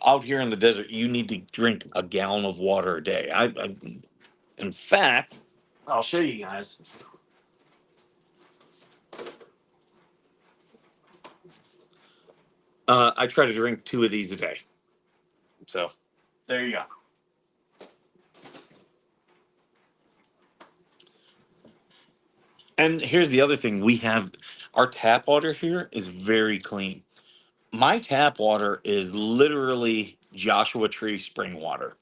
Out here in the desert, you need to drink a gallon of water a day. In fact, I'll show you guys. I try to drink two of these a day. So there you go. And here's the other thing: we have our tap water here is very clean. My tap water is literally Joshua Tree spring water.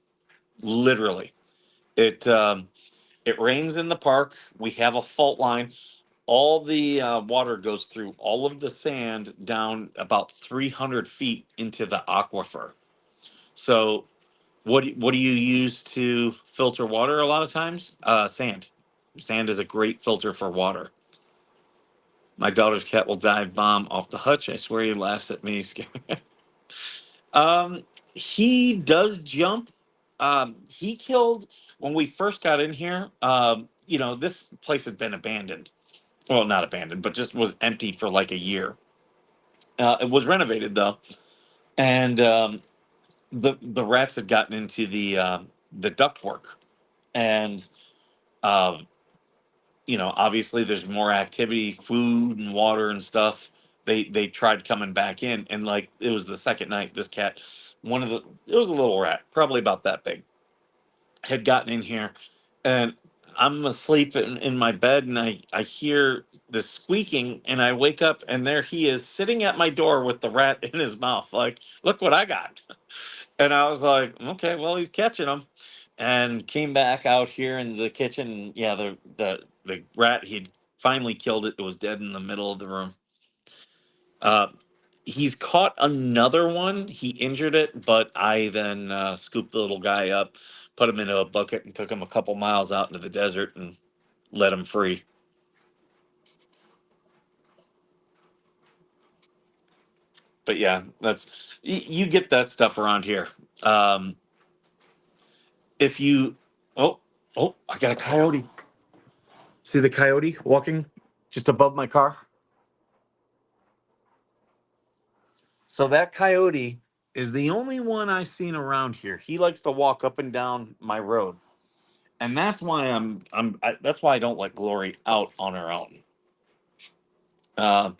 Literally, it it rains in the park. We have a fault line. All the water goes through all of the sand down about 300 feet into the aquifer. So, what do you use to filter water? A lot of times, sand. Sand is a great filter for water. My daughter's cat will dive bomb off the hutch. I swear he laughs at me. um, he does jump. He killed when we first got in here. This place had been abandoned. Well, not abandoned, but just was empty for like a year. It was renovated though, and the rats had gotten into the ductwork, and um, obviously there's more activity, food and water and stuff. They tried coming back in, and like it was the second night, this cat, it was a little rat, probably about that big, had gotten in here, and I'm asleep in my bed, and I hear the squeaking, and I wake up, and there he is sitting at my door with the rat in his mouth, like, look what I got. And I was like, okay, well, he's catching them, and came back out here in the kitchen. And yeah, the rat, he'd finally killed it. It was dead in the middle of the room. Uh, he's caught another one. He injured it, but I then scooped the little guy up, put him into a bucket, and took him a couple miles out into the desert and let him free. But yeah, you get that stuff around here. Um, if you, oh, oh, I got a coyote. See the coyote walking just above my car? So that coyote is the only one I've seen around here. He likes to walk up and down my road. And that's why that's why I don't let Glory out on her own. Uh,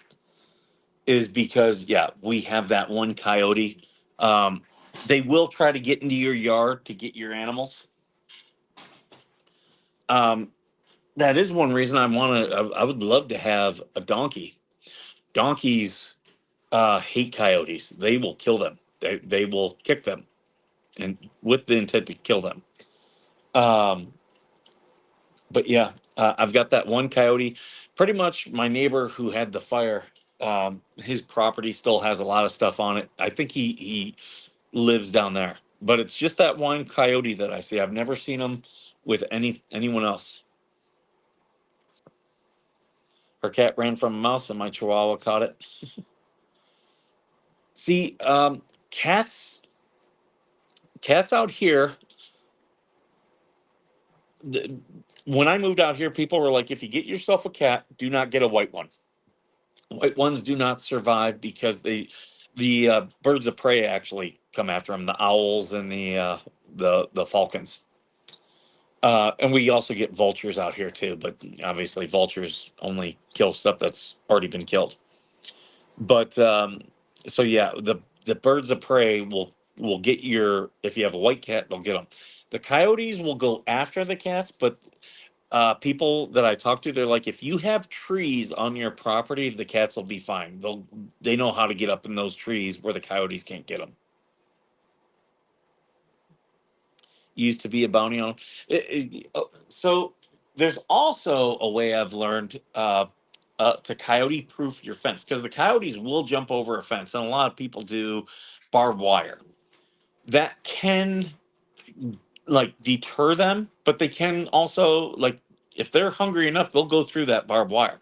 is because yeah, we have that one coyote. Um, they will try to get into your yard to get your animals. Um, that is one reason I would love to have a donkey. Donkeys hate coyotes. They will kill them. They will kick them, and with the intent to kill them. Um, but yeah, I've got that one coyote. Pretty much, my neighbor who had the fire, his property still has a lot of stuff on it. I think he lives down there, but it's just that one coyote that I see. I've never seen him with anyone else. Her cat ran from a mouse, and my chihuahua caught it. See, cats out here. The, when I moved out here, people were like, "If you get yourself a cat, do not get a white one. White ones do not survive because the birds of prey actually come after them, the owls and the falcons. And we also get vultures out here too, but obviously vultures only kill stuff that's already been killed. But so yeah, the birds of prey will get your if you have a white cat, they'll get them. The coyotes will go after the cats, but people that I talk to, they're like, if you have trees on your property, the cats will be fine. They know how to get up in those trees where the coyotes can't get them. Used to be a bounty on 'em. So there's also a way I've learned to coyote proof your fence because the coyotes will jump over a fence, and a lot of people do barbed wire. That can like deter them, but they can also like if they're hungry enough, they'll go through that barbed wire.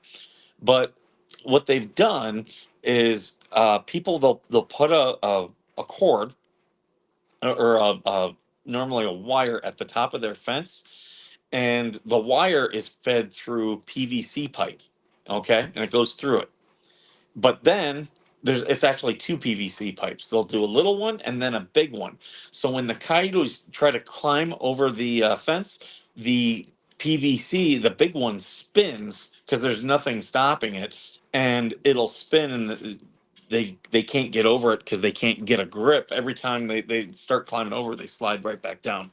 But what they've done is people they'll put a cord or normally a wire at the top of their fence, and the wire is fed through PVC pipe, okay, and it goes through it. But then it's actually two PVC pipes. They'll do a little one and then a big one. So when the coyotes try to climb over the fence, the PVC, the big one, spins because there's nothing stopping it, and it'll spin, and they can't get over it because they can't get a grip. Every time they start climbing over, they slide right back down.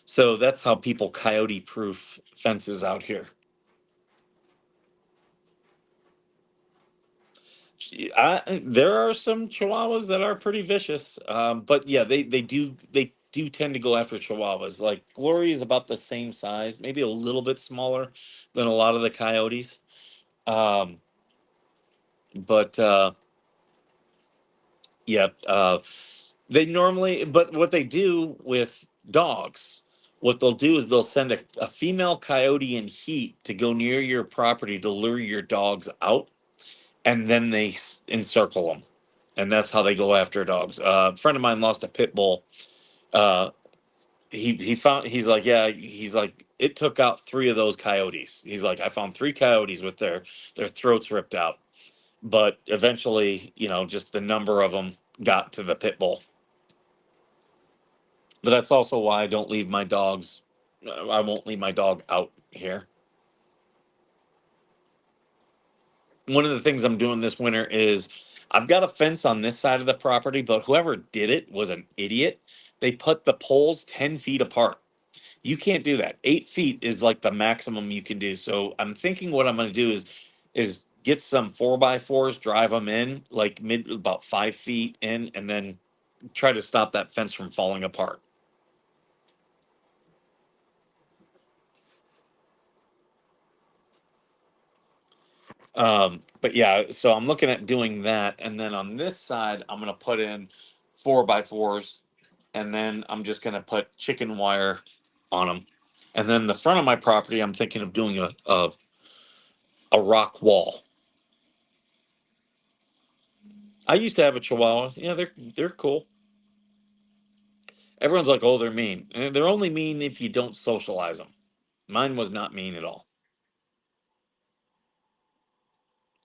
So that's how people coyote proof fences out here. There are some Chihuahuas that are pretty vicious, but yeah, they do tend to go after Chihuahuas. Like Glory is about the same size, maybe a little bit smaller than a lot of the coyotes. Um, but yeah, they normally. But what they do with dogs, what they'll do is they'll send a female coyote in heat to go near your property to lure your dogs out, and then they encircle them, and that's how they go after dogs. A friend of mine lost a pit bull. Uh, he found he's like it took out three of those coyotes. He's like I found three coyotes with their throats ripped out, but eventually just the number of them got to the pit bull. But that's also why I don't leave my dogs. I won't leave my dog out here. One of the things I'm doing this winter is I've got a fence on this side of the property, but whoever did it was an idiot. They put the poles 10 feet apart. You can't do that. 8 feet is like the maximum you can do. So I'm thinking what I'm going to do is get some 4x4s, drive them in like mid about 5 feet in, and then try to stop that fence from falling apart. But yeah, so I'm looking at doing that, and then on this side, I'm gonna put in 4x4s, and then I'm just gonna put chicken wire on them, and then the front of my property, I'm thinking of doing a rock wall. I used to have a Chihuahua. Yeah, they're cool. Everyone's like, oh, they're mean. They're only mean if you don't socialize them. Mine was not mean at all.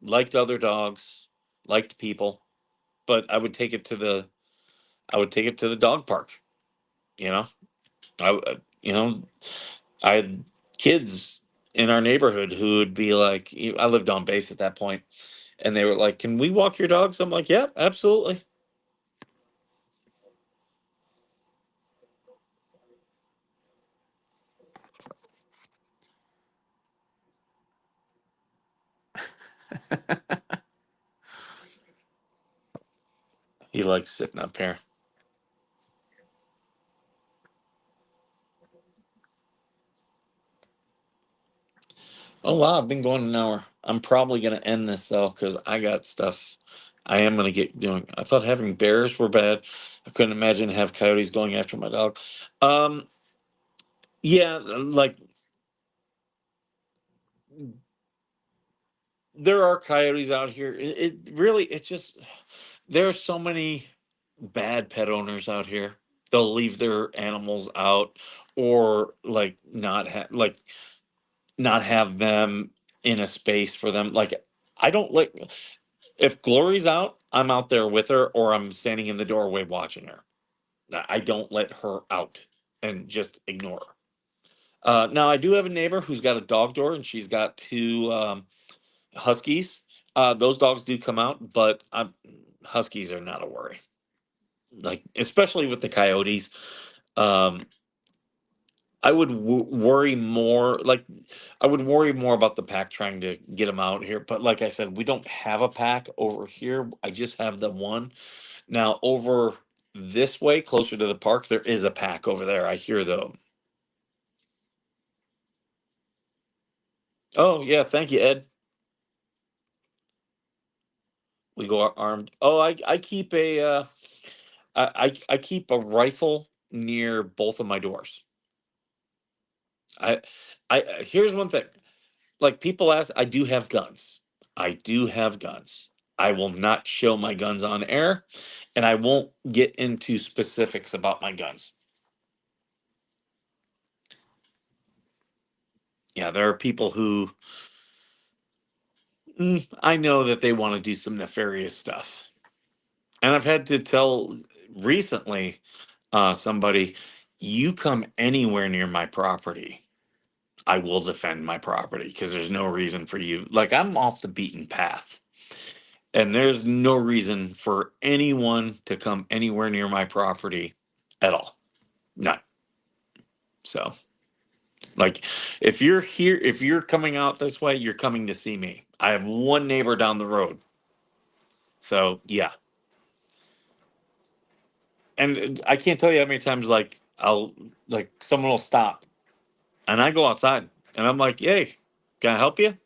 Liked other dogs, liked people, but I would take it to the dog park. You know, you know, I had kids in our neighborhood who would be like, I lived on base at that point, and they were like, "Can we walk your dogs?" I'm like, "Yeah, absolutely." He likes sitting up here. Oh wow, I've been going an hour. I'm probably gonna end this though because I got stuff I am gonna get doing. I thought having bears were bad. I couldn't imagine have coyotes going after my dog. Um, yeah, like there are coyotes out here. It really, it's just there are so many bad pet owners out here. They'll leave their animals out or not have them in a space for them. Like I don't like if Glory's out, I'm out there with her or I'm standing in the doorway watching her. I don't let her out and just ignore her. Now I do have a neighbor who's got a dog door and she's got two huskies. Those dogs do come out, but huskies are not a worry. Like especially with the coyotes. Um, I would worry more. Like I would worry more about the pack trying to get them out here. But like I said, we don't have a pack over here. I just have the one. Now over this way, closer to the park, there is a pack over there. I hear them. Oh yeah, thank you, Ed. We go armed. Oh, I keep I keep a rifle near both of my doors. I here's one thing. Like people ask, I do have guns. I do have guns. I will not show my guns on air, and I won't get into specifics about my guns. Yeah, there are people who I know that they want to do some nefarious stuff. And I've had to tell recently somebody, you come anywhere near my property, I will defend my property because there's no reason for you. Like, I'm off the beaten path, and there's no reason for anyone to come anywhere near my property at all. None. So, like, if you're here, if you're coming out this way, you're coming to see me. I have one neighbor down the road. So, yeah. And I can't tell you how many times, like, someone will stop and I go outside and I'm like, hey, can I help you?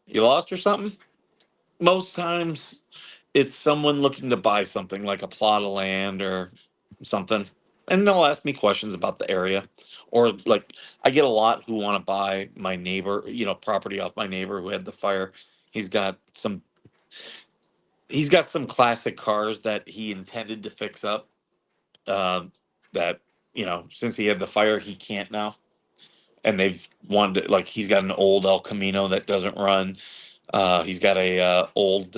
You lost or something? Most times it's someone looking to buy something like a plot of land or something. And they'll ask me questions about the area. Or, like, I get a lot who want to buy my neighbor, property off my neighbor who had the fire. He's got some he's got some classic cars that he intended to fix up. Um, that, since he had the fire, he can't now. And they've wanted like, he's got an old El Camino that doesn't run. He's got a old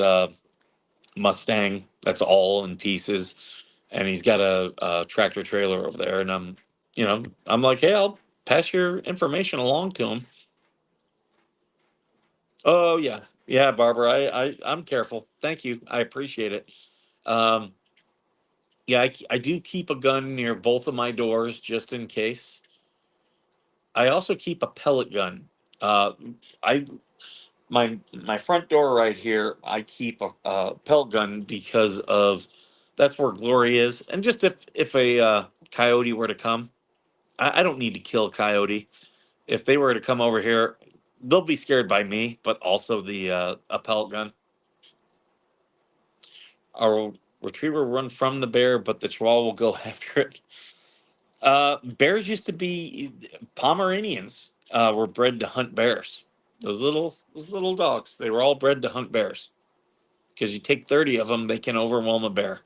Mustang that's all in pieces, and he's got a tractor trailer over there. And I'm like, hey, I'll pass your information along to him. Oh yeah, yeah, Barbara, I'm careful. Thank you, I appreciate it. Um, yeah, I do keep a gun near both of my doors just in case. I also keep a pellet gun. Uh, I my front door right here, I keep a pellet gun because of that's where Glory is, and just if a coyote were to come, I don't need to kill a coyote. If they were to come over here, they'll be scared by me, but also the a pellet gun. Our retriever run from the bear, but the chihuahua will go after it. Bears used to be Pomeranians. Were bred to hunt bears. Those little dogs, they were all bred to hunt bears. Because you take 30 of them, they can overwhelm a bear.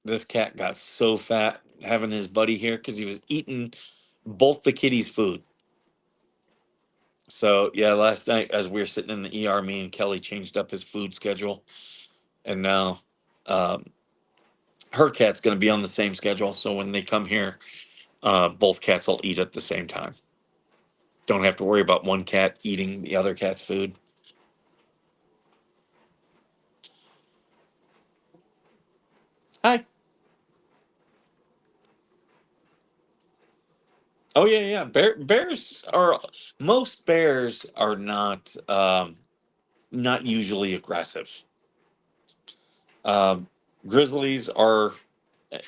This cat got so fat having his buddy here because he was eating both the kitties' food. So yeah, last night as we were sitting in the ER, me and Kelly changed up his food schedule, and now um, her cat's going to be on the same schedule. So when they come here, both cats will eat at the same time. Don't have to worry about one cat eating the other cat's food. Hi. Oh yeah, yeah. Bears are most bears are not usually aggressive. Um, grizzlies are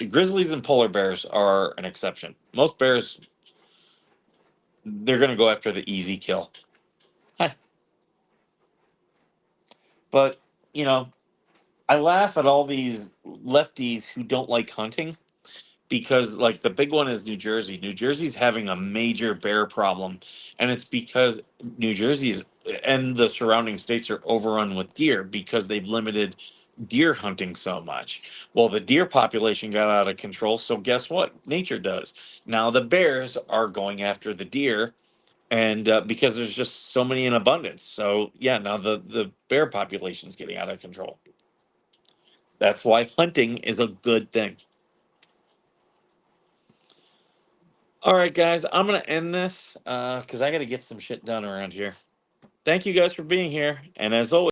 grizzlies and polar bears are an exception. Most bears, they're going to go after the easy kill. Hi. But you know, I laugh at all these lefties who don't like hunting because, like, the big one is New Jersey. New Jersey's having a major bear problem, and it's because New Jersey's and the surrounding states are overrun with deer because they've limited deer hunting so much. Well, the deer population got out of control, so guess what? Nature does. Now the bears are going after the deer, and because there's just so many in abundance. So yeah, now the bear population's getting out of control. That's why hunting is a good thing. All right, guys, I'm gonna end this because I got to get some shit done around here. Thank you guys for being here, and as always.